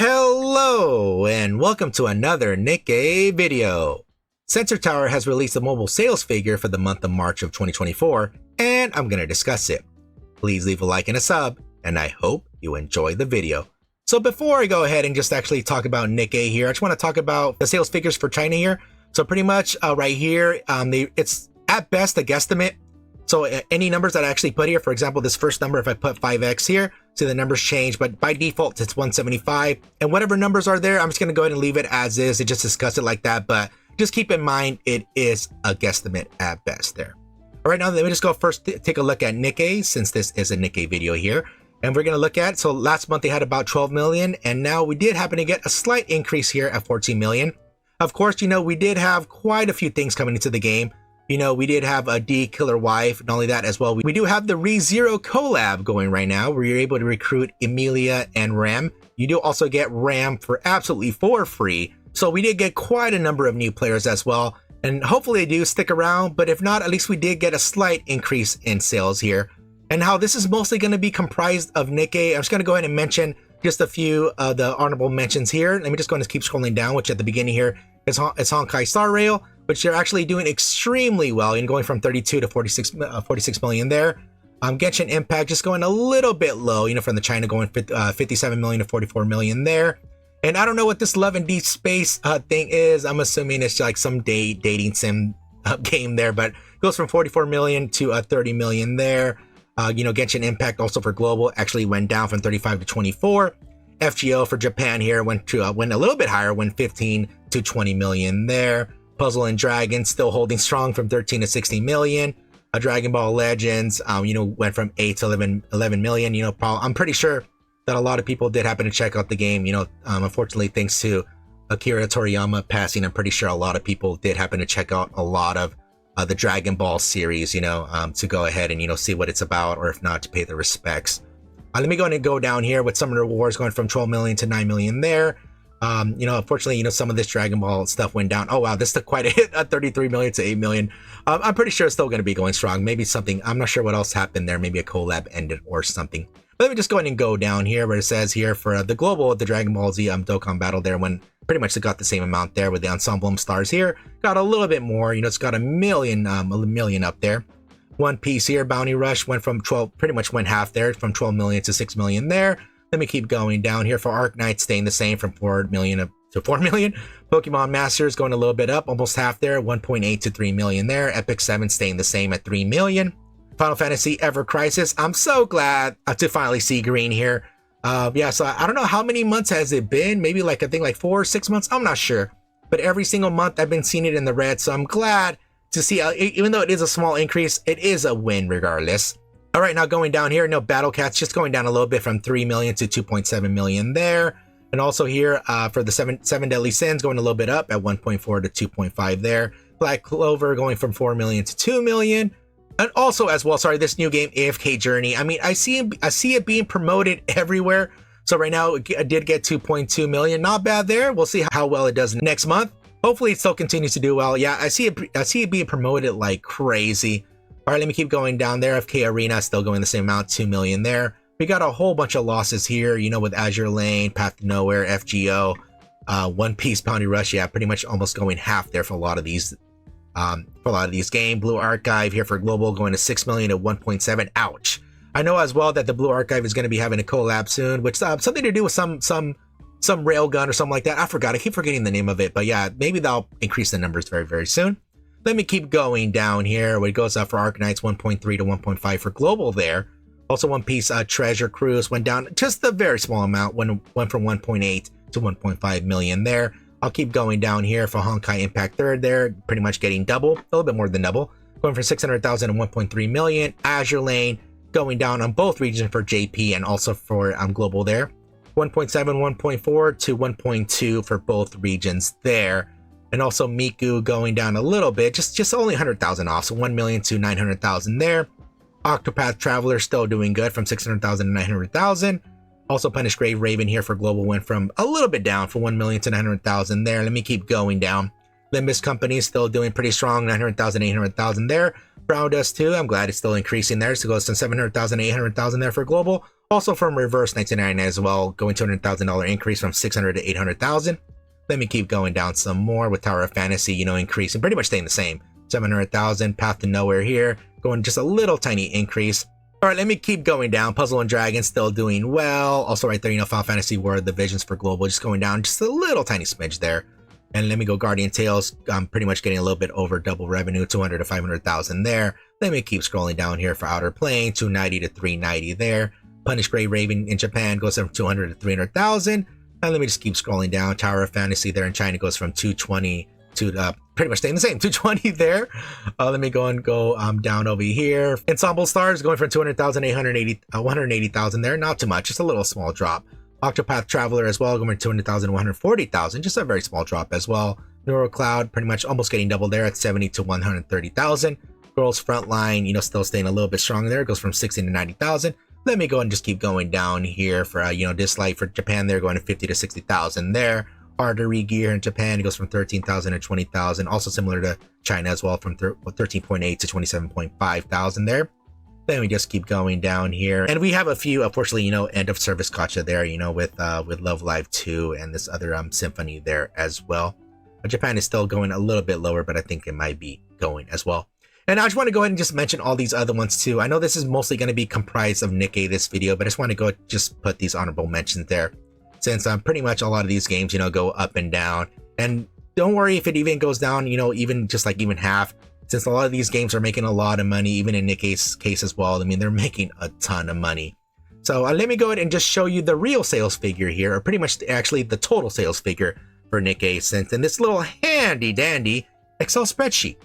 Hello and welcome to another Nikke video. Sensor Tower has released a mobile sales figure for the month of March of 2024 and I'm going to discuss it. Please leave a like and a sub and I hope you enjoy the video. So before I go ahead and just actually talk about Nikke here, I just want to talk about the sales figures for China here. So pretty much right here, it's at best a guesstimate. So any numbers that I actually put here, for example, this first number, if I put 5x here, see the numbers change, but by default, it's 175. And whatever numbers are there, I'm just going to go ahead and leave it as is. It just discuss it like that. But just keep in mind, it is a guesstimate at best there. All right, now let me just go first take a look at Nikke, since this is a Nikke video here. And we're going to look at, so last month they had about 12 million. And now we did happen to get a slight increase here at 14 million. Of course, we did have quite a few things coming into the game. We did have a killerwife, not only that as well, we do have the rezero collab going right now, where you're able to recruit Emilia and Ram. You do also get Ram for absolutely for free. So we did get quite a number of new players as well. And hopefully they do stick around, but if not, at least we did get a slight increase in sales here. And how this is mostly going to be comprised of Nikke, I'm just going to go ahead and mention just a few of the honorable mentions here. Let me just go and keep scrolling down, which at the beginning here is Honkai Star Rail, which they're actually doing extremely well and going from 32 to 46 million there. Genshin Impact just going a little bit low, from the China going 57 million to 44 million there. And I don't know what this Love and Deep Space thing is. I'm assuming it's like some dating sim game there, but it goes from 44 million to 30 million there. Genshin Impact also for global actually went down from 35 to 24. FGO for Japan here went a little bit higher, went 15 to 20 million there. Puzzle and Dragons still holding strong from 13 to 16 million. Dragon Ball Legends, went from 8 to 11 million. I'm pretty sure that a lot of people did happen to check out the game. Unfortunately, thanks to Akira Toriyama passing, I'm pretty sure a lot of people did happen to check out a lot of the Dragon Ball series, to go ahead and, see what it's about, or if not, to pay the respects. Let me go down here with Summoner Wars going from 12 million to 9 million there. Unfortunately, some of this Dragon Ball stuff went down. Oh, wow, this took quite a hit at 33 million to 8 million. I'm pretty sure it's still going to be going strong. Maybe something, I'm not sure what else happened there. Maybe a collab ended or something. But let me just go ahead and go down here where it says here for the global, the Dragon Ball Z Dokkan battle there, when pretty much they got the same amount there with the Ensemble stars here. Got a little bit more, it's got a million up there. One Piece here, Bounty Rush went from 12, pretty much went half there, from 12 million to 6 million there. Let me keep going down here for Arknight, staying the same from 4 million to 4 million. Pokemon Masters going a little bit up, almost half there, 1.8 to 3 million there. Epic 7 staying the same at 3 million. Final Fantasy Ever Crisis, I'm so glad to finally see green here. So I don't know how many months has it been, maybe I think like 4 or 6 months, I'm not sure. But every single month I've been seeing it in the red, so I'm glad to see, even though it is a small increase, it is a win regardless. All right, now going down here, Battle Cats just going down a little bit from 3 million to 2.7 million there. And also here for the seven Deadly Sins going a little bit up at 1.4 to 2.5 there. Black Clover going from 4 million to 2 million. And also as well, this new game, AFK Journey. I mean, I see it being promoted everywhere. So right now it did get 2.2 million. Not bad there. We'll see how well it does next month. Hopefully it still continues to do well. Yeah, I see it being promoted like crazy. All right, let me keep going down there. FK Arena still going the same amount, 2 million there. We got a whole bunch of losses here, with Azure Lane, Path to Nowhere, FGO, One Piece, Bounty Rush. Yeah, pretty much almost going half there for a lot of these. Game Blue Archive here for global going to 6 million to 1.7. Ouch. I know as well that the Blue Archive is going to be having a collab soon, which something to do with some railgun or something like that. I forgot. I keep forgetting the name of it, but yeah, maybe they'll increase the numbers very, very soon. Let me keep going down here where it goes up for Arknights 1.3 to 1.5 for global there. Also One Piece Treasure Cruise went down just a very small amount, went from 1.8 to 1.5 million there. I'll keep going down here for Honkai Impact Third there, pretty much getting double, a little bit more than double, going from 600,000 to 1.3 million. Azure Lane going down on both regions for JP and also for global there. 1.7, 1.4 to 1.2 for both regions there. And also Miku going down a little bit, just only 100,000 off, so 1 million to 900,000 there. Octopath Traveler still doing good from 600,000 to 900,000. Also Punished Grave Raven here for global went from a little bit down from 1 million to 900,000 there. Let me keep going down. Limbus Company is still doing pretty strong, 900,000, 800,000 there. Brown Dust too, I'm glad it's still increasing there, so it goes from 700,000 to 800,000 there for global. Also from reverse 1999 as well, going $200,000 increase from 600 to 800,000. Let me keep going down some more with Tower of Fantasy, you know, increasing, pretty much staying the same. 700,000, Path to Nowhere here, going just a little tiny increase. All right, let me keep going down. Puzzle and Dragons still doing well. Also right there, you know, Final Fantasy War, the Visions for Global, just going down just a little tiny smidge there. And let me go Guardian Tales. I'm pretty much getting a little bit over double revenue, 200 to 500,000 there. Let me keep scrolling down here for Outer Plane, 290 to 390 there. Punish Grey Raven in Japan goes from 200 to 300,000. And let me just keep scrolling down. Tower of Fantasy there in China goes from 220 to pretty much staying the same, 220 there. Let me go down over here. Ensemble Stars going from 200,000 to 180,000 there. Not too much, just a little small drop. Octopath Traveler as well, going from 200,000 to 140,000, just a very small drop as well. Neuro Cloud pretty much almost getting double there at 70 to 130,000. Girls Frontline, you know, still staying a little bit strong there. It goes from 60 to 90,000. Let me go and just keep going down here for you know, Dislight for Japan. They're going to 50 to 60,000 there. Artery Gear in Japan, it goes from 13,000 to 20,000. Also similar to China as well, from 13.8 to 27.5 thousand there. Then we just keep going down here, and we have a few, unfortunately, you know, end of service gacha there, you know, with Love Live 2 and this other symphony there as well. Japan is still going a little bit lower, but I think it might be going as well. And I just want to go ahead and just mention all these other ones too. I know this is mostly going to be comprised of Nikke this video, but I just want to go just put these honorable mentions there, since pretty much a lot of these games, you know, go up and down. And don't worry if it even goes down, you know, even just like even half, since a lot of these games are making a lot of money, even in Nikke's case as well. I mean, they're making a ton of money. So let me go ahead and just show you the real sales figure here, or pretty much actually the total sales figure for Nikke sent in this little handy dandy Excel spreadsheet.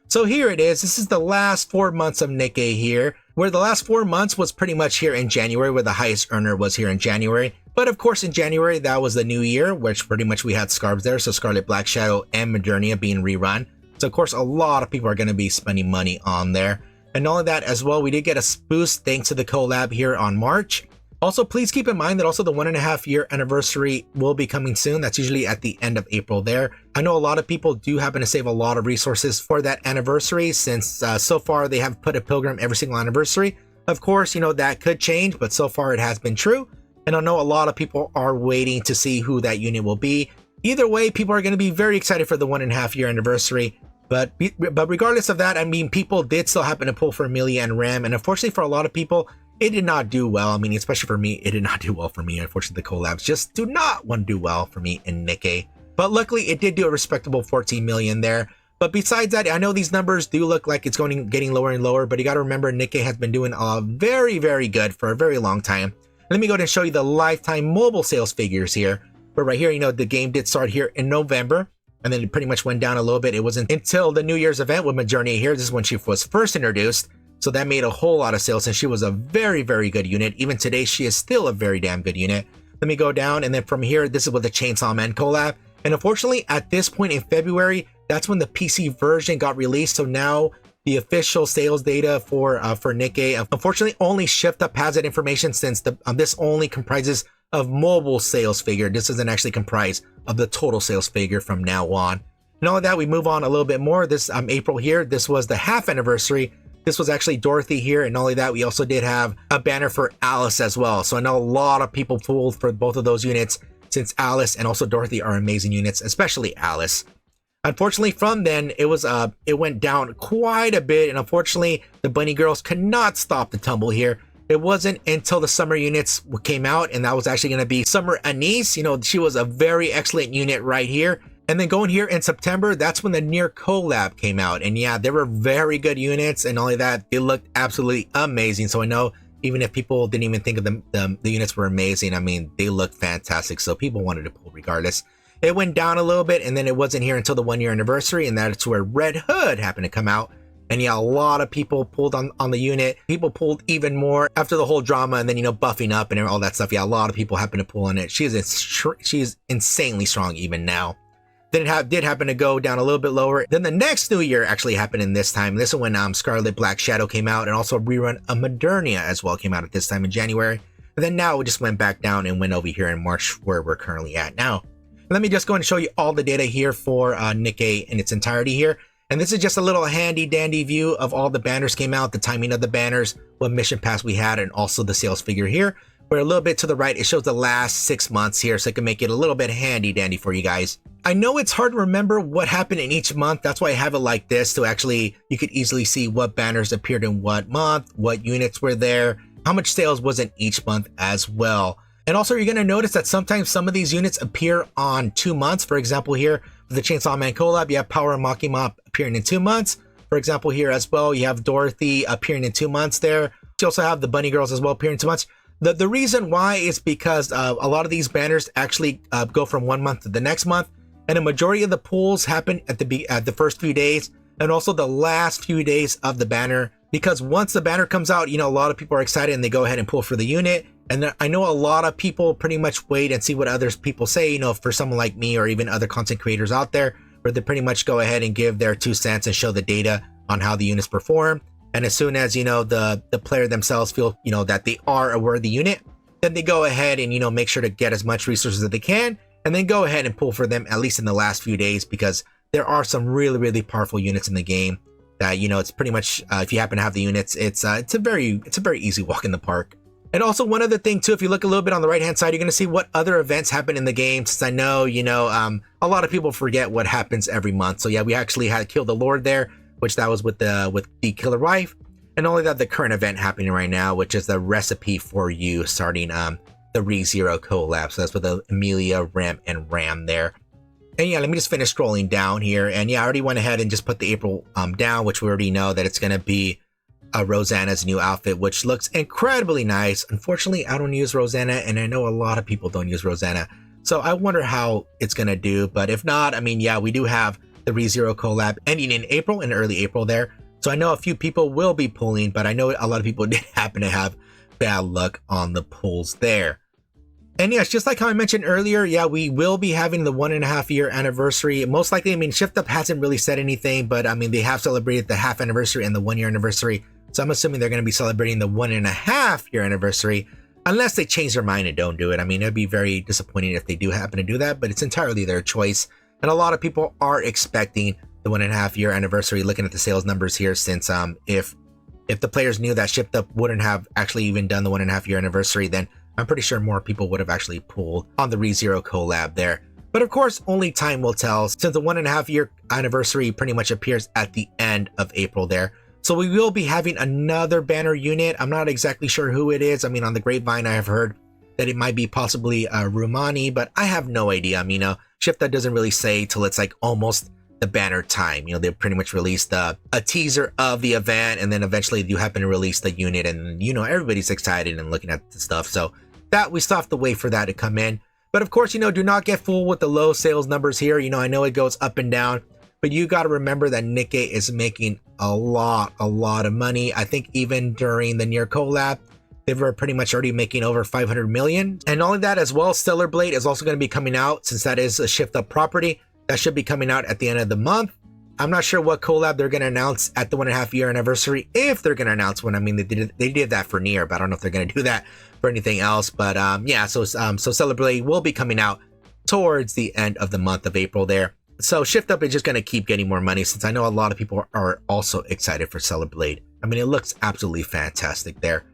So here it is. This is the last 4 months of Nikke here, where the last 4 months was pretty much here in January, where the highest earner was here in January. But of course, in January, that was the new year, which pretty much we had Scarbs there. So Scarlet Black Shadow and Modernia being rerun. So of course, a lot of people are going to be spending money on there. And all of that as well, we did get a boost thanks to the collab here on March. Also, please keep in mind that also the 1.5 year anniversary will be coming soon. That's usually at the end of April there. I know a lot of people do happen to save a lot of resources for that anniversary, since so far they have put a pilgrim every single anniversary. Of course, you know, that could change, but so far it has been true. And I know a lot of people are waiting to see who that unit will be. Either way, people are going to be very excited for the 1.5 year anniversary. But regardless of that, I mean, people did still happen to pull for Emilia and Ram. And unfortunately for a lot of people, it did not do well. I mean, especially for me, it did not do well for me. Unfortunately, the collabs just do not want to do well for me in Nikke. But luckily, it did do a respectable 14 million there. But besides that, I know these numbers do look like it's getting lower and lower. But you got to remember, Nikke has been doing very, very good for a very long time. Let me go ahead and show you the lifetime mobile sales figures here. But right here, you know, the game did start here in November. And then it pretty much went down a little bit. It wasn't until the New Year's event with Modernia here. This is when she was first introduced. So that made a whole lot of sales, and she was a very, very good unit. Even today, she is still a very damn good unit. Let me go down, and then from here, this is with the Chainsaw Man collab. And unfortunately, at this point in February, that's when the PC version got released. So now the official sales data for Nikke, unfortunately, only Shift Up has that information, since this only comprises of mobile sales figure. This doesn't actually comprise of the total sales figure from now on. And all of that, we move on a little bit more. This April here, this was the half anniversary. This was actually Dorothy here, and not only that, we also did have a banner for Alice as well. So I know a lot of people pulled for both of those units, since Alice and also Dorothy are amazing units, especially Alice. Unfortunately, from then, it went down quite a bit, and unfortunately, the bunny girls could not stop the tumble here. It wasn't until the summer units came out, and that was actually going to be Summer Anise. You know, she was a very excellent unit right here. And then going here in September, that's when the Near collab came out. And yeah, they were very good units. And not only that, they looked absolutely amazing. So I know even if people didn't even think of them, the units were amazing. I mean, they looked fantastic. So people wanted to pull regardless. It went down a little bit, and then it wasn't here until the 1 year anniversary. And that's where Red Hood happened to come out. And yeah, a lot of people pulled on the unit. People pulled even more after the whole drama, and then, you know, buffing up and all that stuff. Yeah, a lot of people happened to pull on it. She's insanely strong even now. Then it did happen to go down a little bit lower. Then the next new year actually happened in this time. This is when Scarlet Black Shadow came out, and also a rerun of Modernia as well came out at this time in January. And then now it just went back down and went over here in March, where we're currently at now. Let me just go and show you all the data here for Nikke in its entirety here. And this is just a little handy dandy view of all the banners came out, the timing of the banners, what mission pass we had, and also the sales figure here. Where a little bit to the right, it shows the last 6 months here, so I can make it a little bit handy dandy for you guys. I know it's hard to remember what happened in each month. That's why I have it like this, so actually you could easily see what banners appeared in what month, what units were there, how much sales was in each month as well. And also you're going to notice that sometimes some of these units appear on 2 months. For example, here with the Chainsaw Man collab, you have Power and Makima appearing in 2 months. For example, here as well, you have Dorothy appearing in 2 months there. You also have the Bunny Girls as well appearing in 2 months. The reason why is because a lot of these banners actually go from 1 month to the next month. And a majority of the pulls happen at the first few days and also the last few days of the banner. Because once the banner comes out, you know, a lot of people are excited and they go ahead and pull for the unit. And I know a lot of people pretty much wait and see what other people say, you know, for someone like me or even other content creators out there, where they pretty much go ahead and give their 2 cents and show the data on how the units perform. And as soon as, you know, the player themselves feel, you know, that they are a worthy unit, then they go ahead and, you know, make sure to get as much resources as they can, and then go ahead and pull for them at least in the last few days, because there are some really, really powerful units in the game that, you know, it's pretty much, if you happen to have the units, it's a very easy walk in the park. And also one other thing too, if you look a little bit on the right hand side, you're going to see what other events happen in the game, since I know, you know, a lot of people forget what happens every month. So yeah, we actually had Killthelord there, which that was with the killerwife. And only that, the current event happening right now, which is the Recipeforyou, starting the rezero collab. So that's with the Emilia, Rem, and Ram there. And yeah, let me just finish scrolling down here. And yeah, I already went ahead and just put the April down, which we already know that it's going to be Rosanna's new outfit, which looks incredibly nice. Unfortunately, I don't use Rosanna, and I know a lot of people don't use Rosanna. So I wonder how it's going to do. But if not, I mean, yeah, we do have the rezero collab ending in April, in early April there. So I know a few people will be pulling, but I know a lot of people did happen to have bad luck on the pulls there. And yes, just like how I mentioned earlier, yeah, we will be having the 1.5 year anniversary. Most likely, I mean, Shift Up hasn't really said anything, but I mean, they have celebrated the half anniversary and the 1 year anniversary. So I'm assuming they're going to be celebrating the 1.5 year anniversary, unless they change their mind and don't do it. I mean, it'd be very disappointing if they do happen to do that, but it's entirely their choice. And a lot of people are expecting the 1.5 year anniversary, looking at the sales numbers here, since if the players knew that Shift Up wouldn't have actually even done the 1.5 year anniversary, then I'm pretty sure more people would have actually pulled on the rezero collab there. But of course, only time will tell, since the 1.5 year anniversary pretty much appears at the end of April there. So we will be having another banner unit. I'm not exactly sure who it is. I mean, on the grapevine, I have heard that it might be possibly Rumani, but I have no idea. I mean, Shift Up doesn't really say till it's like almost the banner time. You know, they pretty much released a teaser of the event, and then eventually you happen to release the unit, and you know, everybody's excited and looking at the stuff. So that we still have to wait for that to come in. But of course, you know, do not get fooled with the low sales numbers here. You know, I know it goes up and down, but you got to remember that Nikke is making a lot of money. I think even during the near collab, they were pretty much already making over 500 million. And not only that as well, Stellar Blade is also going to be coming out, since that is a Shift Up property. That should be coming out at the end of the month. I'm not sure what collab they're going to announce at the 1.5 year anniversary, if they're going to announce one. I mean, they did that for Nier, but I don't know if they're going to do that for anything else. But yeah, so Stellar Blade will be coming out towards the end of the month of April there. So Shift Up is just going to keep getting more money, since I know a lot of people are also excited for Stellar Blade. I mean, it looks absolutely fantastic there.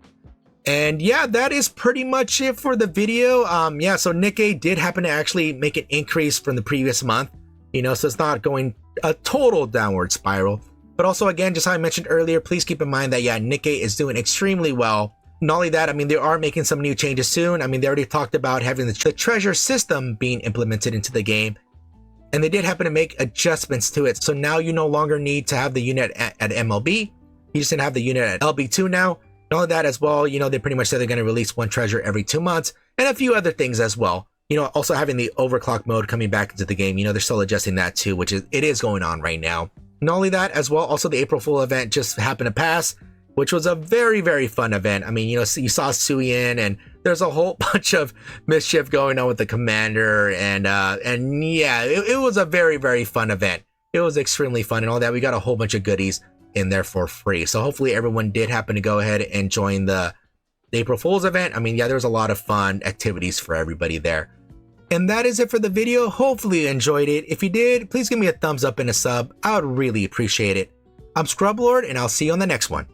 And yeah, that is pretty much it for the video. Yeah, so Nikke did happen to actually make an increase from the previous month. You know, so it's not going a total downward spiral. But also, again, just how I mentioned earlier, please keep in mind that, yeah, Nikke is doing extremely well. Not only that, I mean, they are making some new changes soon. I mean, they already talked about having the treasure system being implemented into the game. And they did happen to make adjustments to it. So now you no longer need to have the unit at MLB. You just didn't have the unit at LB2 now. And all of that as well, you know, they pretty much said they're going to release one treasure every 2 months. And a few other things as well. You know, also having the overclock mode coming back into the game, you know, they're still adjusting that too, which it is going on right now. Not only that as well, also the April Fool event just happened to pass, which was a very fun event. I mean, you know, you saw Suyin, and there's a whole bunch of mischief going on with the commander, and yeah, it was a very fun event. It was extremely fun and all that. We got a whole bunch of goodies in there for free. So hopefully everyone did happen to go ahead and join the April Fool's event. I mean, yeah, there was a lot of fun activities for everybody there. And that is it for the video. Hopefully you enjoyed it. If you did, please give me a thumbs up and a sub. I would really appreciate it. I'm Scrublord, and I'll see you on the next one.